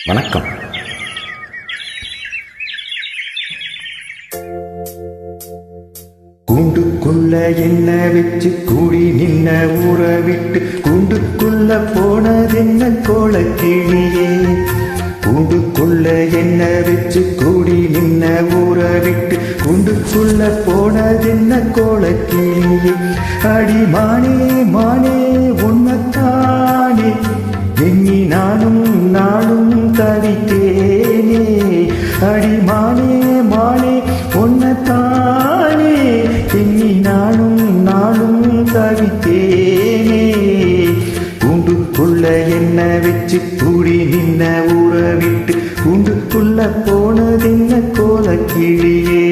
வணக்கம். கூண்டுக்குள்ள என்ன வச்சு கூடி நின்ன ஊற விட்டு கூண்டுக்குள்ள போனதென்ன கோலக்கிளியே. கூண்டுக்குள்ள என்ன வச்சு கூடி நின்ன ஊற விட்டு கூண்டுக்குள்ள போனதென்ன கோலக்கிளியே. அடி மானே மானே உன்னத்தானே எண்ணி நானும் நாளும் தவித்தேனே. அடி மானே மானே உன்னத்தானே எண்ணி நானும் நாளும் தவித்தேனே. கூண்டுக்குள்ள என்ன வச்சு கூடி நின்ன ஊற விட்டு கூண்டுக்குள்ள போனதென்ன கோலக்கிளியே.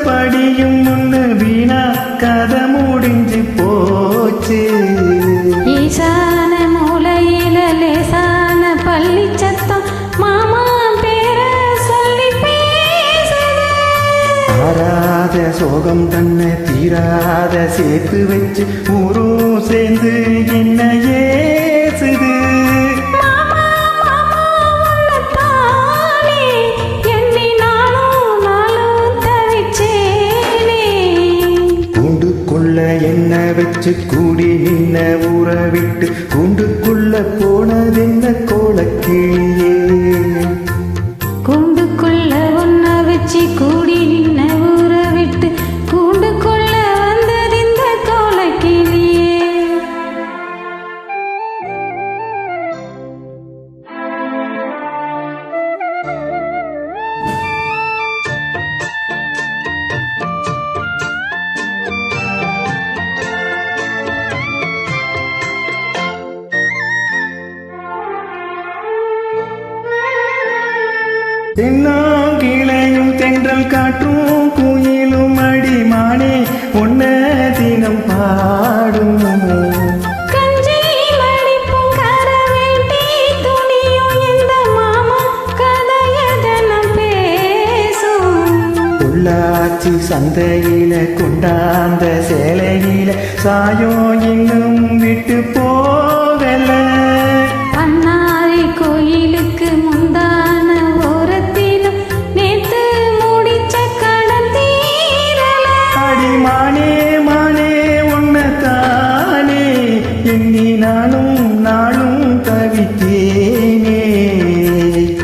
படியும் முன்னு வீணா கதை முடிஞ்சு போச்சு. ஈசான மூலையில லேசான பள்ளி சத்தம் மாமா பேர சொல்லி பேசுது. ஆறாத சோகம் தன்னை தீராத சேர்த்து வச்சு ஊரும் சேர்ந்து என்ன ஏசுது. என்ன வச்சு கூடி நின்ன ஊற விட்டு கூண்டுக்குள்ள போனதென்ன கோலக்கிளியே. கூண்டுக்குள்ள ஒன்ன வச்சு கூடி நின்ன ஊற விட்டு கூண்டுக்குள்ள வந்ததிந்த கோலக்கிளியே. தென்னாங்கிளையும் தென்றல் காற்றும் குயிலும் அடிமானே ஒன்ன தினம் பாடும். கஞ்சி மடிப்பும் கரவேட்டி துணியும் இந்த மாமா கதையதனம் பேசும். பொள்ளாச்சி சந்தையில கொண்டாந்த சேலையில சாயம் இன்னும் விட்டு போகல. பண்ணாரி கோயிலுக்கு முந்தான ஓரத்திலும் நேத்து முடிச்ச கடன் தீரல. அடி மானே மானே உன்னத்தானே எண்ணி நானும் நாளும் தவித்தேனே.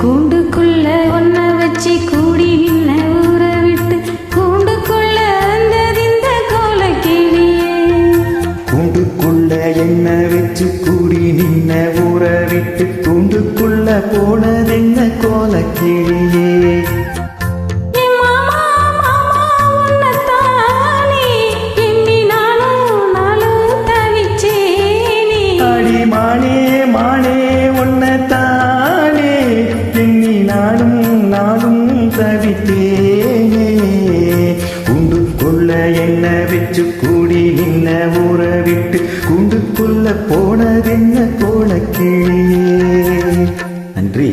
கூண்டுக்குள்ள ஒன்ன வச்சு கூடி நின்ன ஊற விட்டு கூண்டுக்குள்ள வந்ததிந்த கோலக்கிளியே. கூண்டுக்குள்ள என்ன வச்சு கூடி நின்ன ஊற விட்டு கூண்டுக்குள்ள போனதென்ன கோலக்கிளியே. அடி மானே மானே உன்னத்தானே எண்ணி நானும் நாளும் தவித்தேனே. கூண்டுக்குள்ள என்ன வச்சு கூடி நின்ன ஊற விட்டு கூண்டுக்குள்ள போனதென்ன கோலக்கிளியே. நன்றி.